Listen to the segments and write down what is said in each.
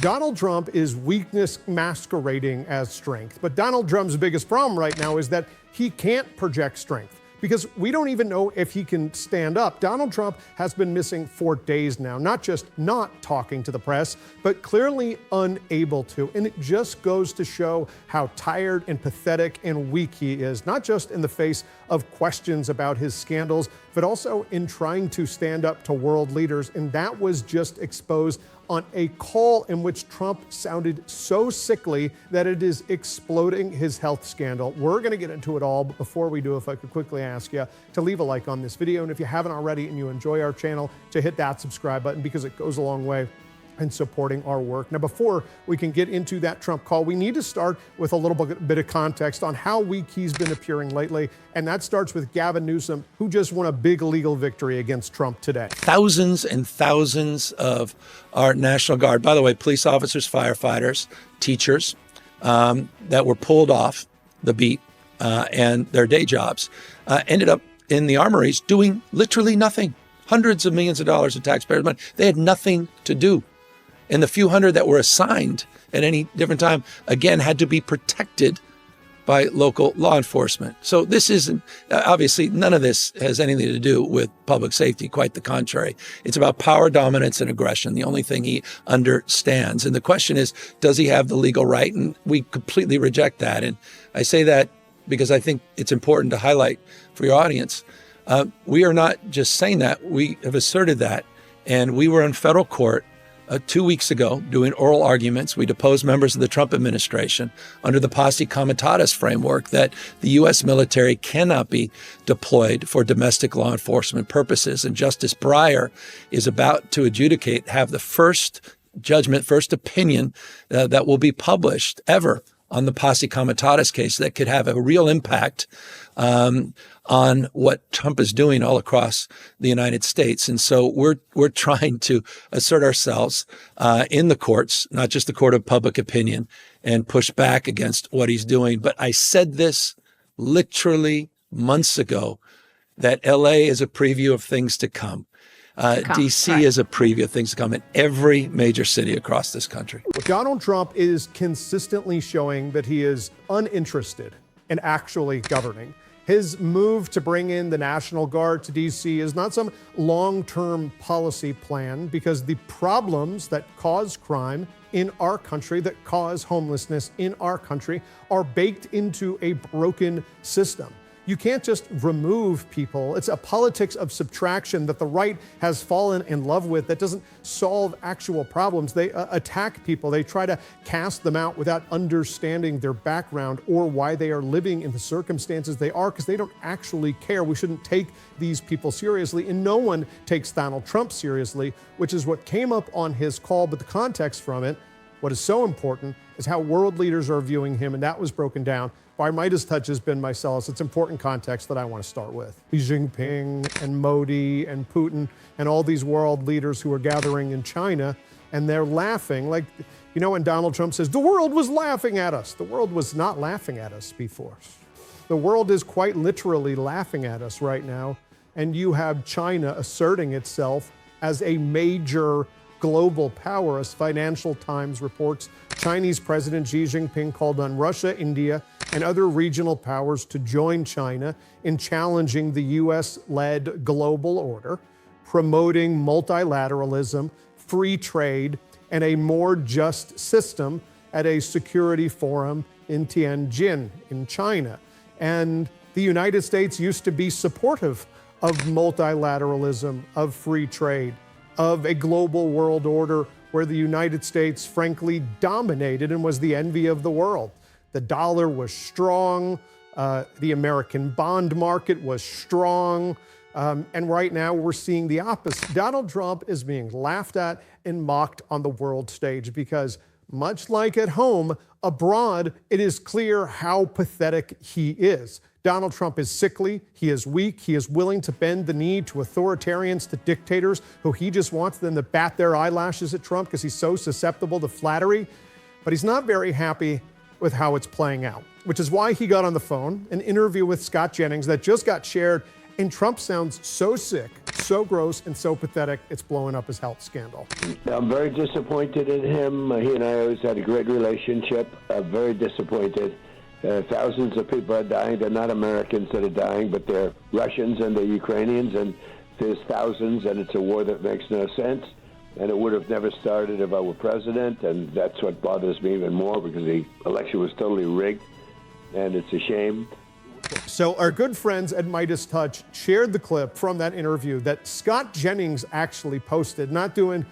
Donald Trump is weakness masquerading as strength. But Donald Trump's biggest problem right now is that he can't project strength, because we don't even know if he can stand up. Donald Trump has been missing for days now, not just not talking to the press, but clearly unable to. And it just goes to show how tired and pathetic and weak he is, not just in the face of questions about his scandals, but also in trying to stand up to world leaders. And that was just exposed on a call in which Trump sounded so sickly that it is exploding his health scandal. We're going to get into it all, but before we do, if I could quickly ask you to leave a like on this video, and if you haven't already and you enjoy our channel, to hit that subscribe button, because it goes a long way in supporting our work. Now, before we can get into that Trump call, we need to start with a little bit of context on how weak he's been appearing lately, and that starts with Gavin Newsom, who just won a big legal victory against Trump today. Thousands and thousands of our National Guard, by the way, police officers, firefighters, teachers, that were pulled off the beat and their day jobs, ended up in the armories doing literally nothing. Hundreds of millions of dollars of taxpayers' money. They had nothing to do. And the few hundred that were assigned at any different time, again, had to be protected by local law enforcement. So this isn't, obviously, none of this has anything to do with public safety, quite the contrary. It's about power dominance and aggression, the only thing he understands. And the question is, does he have the legal right? And we completely reject that. And I say that because I think it's important to highlight for your audience. We are not just saying that, we have asserted that. And we were in federal court 2 weeks ago doing oral arguments. We deposed members of the Trump administration under the posse comitatus framework that the U.S. military cannot be deployed for domestic law enforcement purposes. And Justice Breyer is about to have the first judgment, first opinion that will be published ever on the posse comitatus case that could have a real impact on what Trump is doing all across the United States. And so we're trying to assert ourselves in the courts, not just the court of public opinion, and push back against what he's doing. But I said this literally months ago, that LA is a preview of things to come. DC is a preview of things to come in every major city across this country. Donald Trump is consistently showing that he is uninterested in actually governing. His move to bring in the National Guard to DC is not some long-term policy plan, because the problems that cause crime in our country, that cause homelessness in our country, are baked into a broken system. You can't just remove people. It's a politics of subtraction that the right has fallen in love with that doesn't solve actual problems. They attack people. They try to cast them out without understanding their background or why they are living in the circumstances they are, because they don't actually care. We shouldn't take these people seriously, and no one takes Donald Trump seriously, which is what came up on his call. But the context from it, what is so important, is how world leaders are viewing him, and that was broken down by Midas Touch's Ben Meiselas. It's important context that I want to start with. Xi Jinping and Modi and Putin and all these world leaders who are gathering in China, and they're laughing. Like, you know, when Donald Trump says, the world was laughing at us. The world was not laughing at us before. The world is quite literally laughing at us right now, and you have China asserting itself as a major global power. As Financial Times reports, Chinese President Xi Jinping called on Russia, India, and other regional powers to join China in challenging the U.S.-led global order, promoting multilateralism, free trade, and a more just system at a security forum in Tianjin in China. And the United States used to be supportive of multilateralism, of free trade, of a global world order where the United States frankly dominated and was the envy of the world. The dollar was strong, the American bond market was strong, and right now we're seeing the opposite. Donald Trump is being laughed at and mocked on the world stage because, much like at home, abroad, it is clear how pathetic he is. Donald Trump is sickly, he is weak, he is willing to bend the knee to authoritarians, to dictators who he just wants them to bat their eyelashes at Trump because he's so susceptible to flattery. But he's not very happy with how it's playing out, which is why he got on the phone, an interview with Scott Jennings that just got shared, and Trump sounds so sick, so gross and so pathetic, it's blowing up his health scandal. I'm very disappointed in him. He and I always had a great relationship. Very disappointed. Thousands of people are dying. They're not Americans that are dying, but they're Russians and they're Ukrainians, and there's thousands, and it's a war that makes no sense. And it would have never started if I were president, and that's what bothers me even more, because the election was totally rigged, and it's a shame. So our good friends at Midas Touch shared the clip from that interview that Scott Jennings actually posted, not doing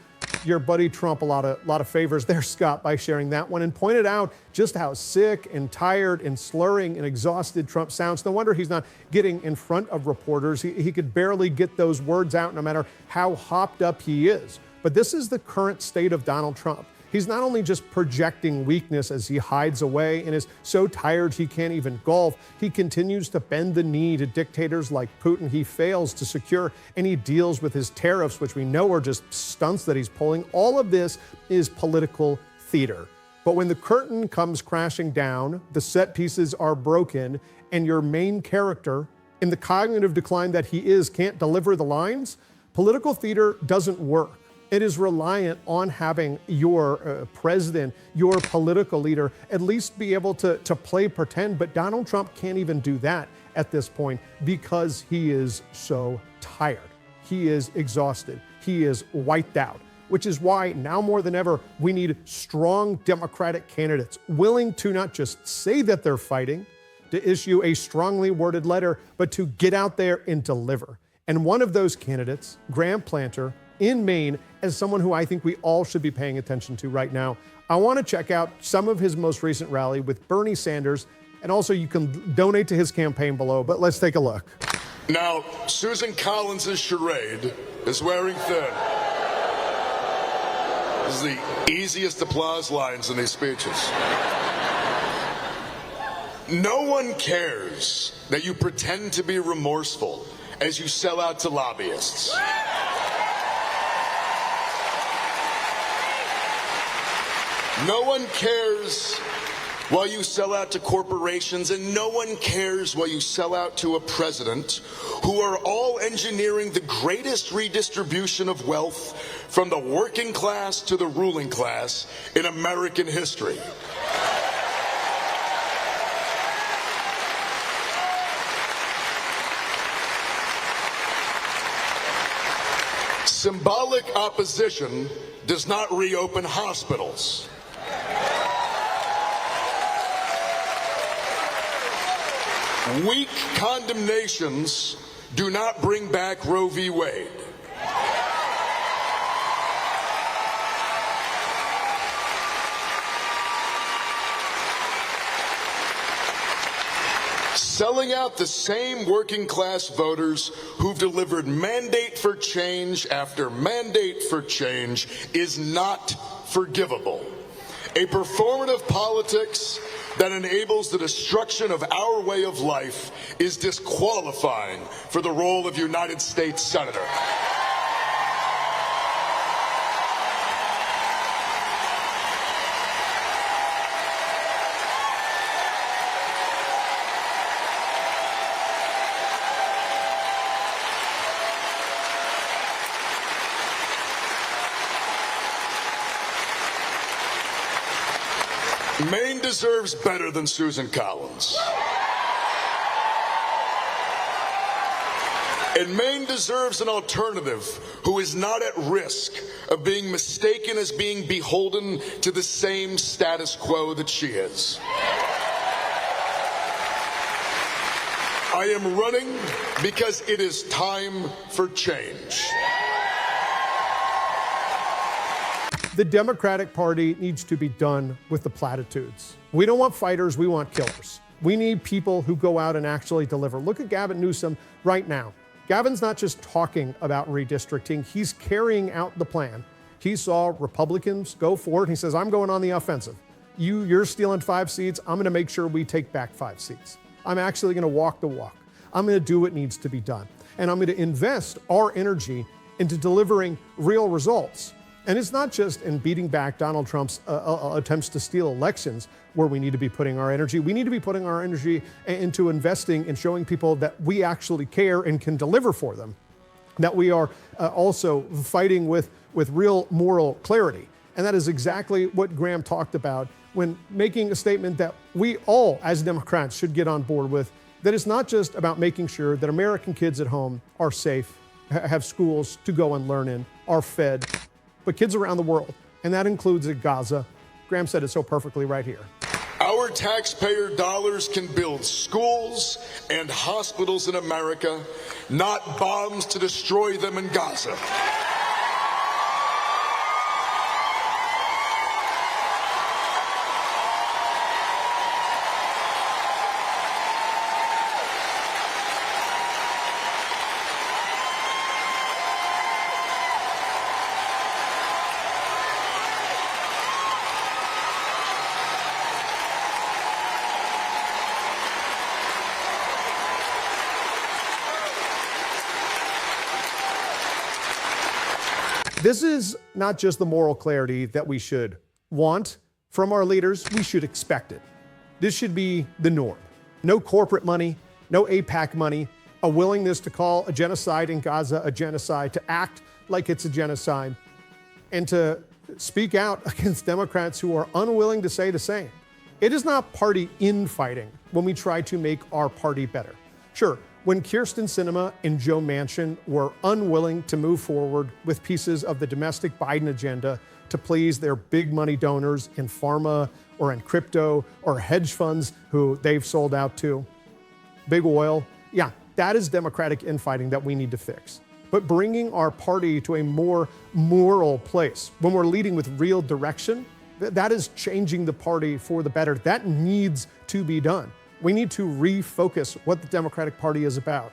your buddy Trump a lot of favors there, Scott, by sharing that one, and pointed out just how sick and tired and slurring and exhausted Trump sounds. No wonder he's not getting in front of reporters. He could barely get those words out no matter how hopped up he is. But this is the current state of Donald Trump. He's not only just projecting weakness as he hides away and is so tired he can't even golf, he continues to bend the knee to dictators like Putin. He fails to secure any deals with his tariffs, which we know are just stunts that he's pulling. All of this is political theater. But when the curtain comes crashing down, the set pieces are broken, and your main character, in the cognitive decline that he is, can't deliver the lines, political theater doesn't work. It is reliant on having your president, your political leader, at least be able to play pretend. But Donald Trump can't even do that at this point because he is so tired. He is exhausted. He is wiped out, which is why now more than ever, we need strong Democratic candidates willing to not just say that they're fighting, to issue a strongly worded letter, but to get out there and deliver. And one of those candidates, Graham Planter, in Maine, as someone who I think we all should be paying attention to right now. I want to check out some of his most recent rally with Bernie Sanders, and also you can donate to his campaign below, but let's take a look. Now, Susan Collins' charade is wearing thin. This is the easiest applause lines in these speeches. No one cares that you pretend to be remorseful as you sell out to lobbyists. No one cares while you sell out to corporations, and no one cares while you sell out to a president who are all engineering the greatest redistribution of wealth from the working class to the ruling class in American history. Symbolic opposition does not reopen hospitals. Weak condemnations do not bring back Roe v. Wade. Selling out the same working class voters who've delivered mandate for change after mandate for change is not forgivable. A performative politics that enables the destruction of our way of life is disqualifying for the role of United States Senator. Maine deserves better than Susan Collins. And Maine deserves an alternative who is not at risk of being mistaken as being beholden to the same status quo that she is. I am running because it is time for change. The Democratic Party needs to be done with the platitudes. We don't want fighters, we want killers. We need people who go out and actually deliver. Look at Gavin Newsom right now. Gavin's not just talking about redistricting, he's carrying out the plan. He saw Republicans go forward. He says, I'm going on the offensive. You're stealing 5 seats. I'm going to make sure we take back 5 seats. I'm actually going to walk the walk. I'm going to do what needs to be done. And I'm going to invest our energy into delivering real results. And it's not just in beating back Donald Trump's attempts to steal elections where we need to be putting our energy. We need to be putting our energy into investing and showing people that we actually care and can deliver for them. that we are also fighting with real moral clarity. And that is exactly what Graham talked about when making a statement that we all, as Democrats, should get on board with, that it's not just about making sure that American kids at home are safe, have schools to go and learn in, are fed, but kids around the world, and that includes at Gaza. Graham said it so perfectly right here. Our taxpayer dollars can build schools and hospitals in America, not bombs to destroy them in Gaza. This is not just the moral clarity that we should want from our leaders, we should expect it. This should be the norm. No corporate money, no AIPAC money, a willingness to call a genocide in Gaza a genocide, to act like it's a genocide, and to speak out against Democrats who are unwilling to say the same. It is not party infighting when we try to make our party better. Sure, when Kyrsten Sinema and Joe Manchin were unwilling to move forward with pieces of the domestic Biden agenda to please their big money donors in pharma or in crypto or hedge funds who they've sold out to, big oil, yeah, that is Democratic infighting that we need to fix. But bringing our party to a more moral place, when we're leading with real direction, that is changing the party for the better. That needs to be done. We need to refocus what the Democratic Party is about.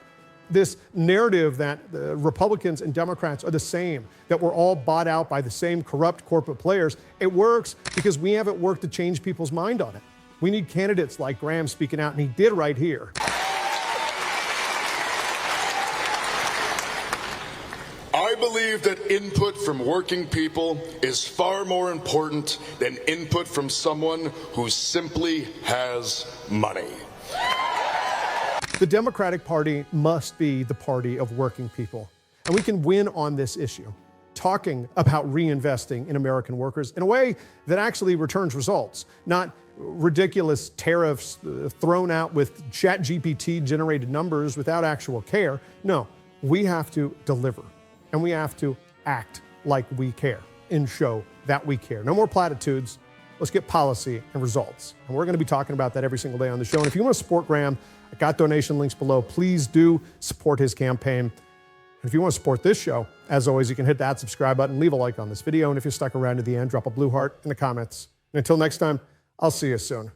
This narrative that the Republicans and Democrats are the same, that we're all bought out by the same corrupt corporate players, it works because we haven't worked to change people's mind on it. We need candidates like Graham speaking out, and he did right here. I believe that input from working people is far more important than input from someone who simply has money. The Democratic Party must be the party of working people. And we can win on this issue, talking about reinvesting in American workers in a way that actually returns results, not ridiculous tariffs thrown out with ChatGPT generated numbers without actual care. No, we have to deliver. And we have to act like we care and show that we care. No more platitudes. Let's get policy and results. And we're going to be talking about that every single day on the show. And if you want to support Graham, I got donation links below. Please do support his campaign. And if you want to support this show, as always, you can hit that subscribe button, leave a like on this video. And if you're stuck around to the end, drop a blue heart in the comments. And until next time, I'll see you soon.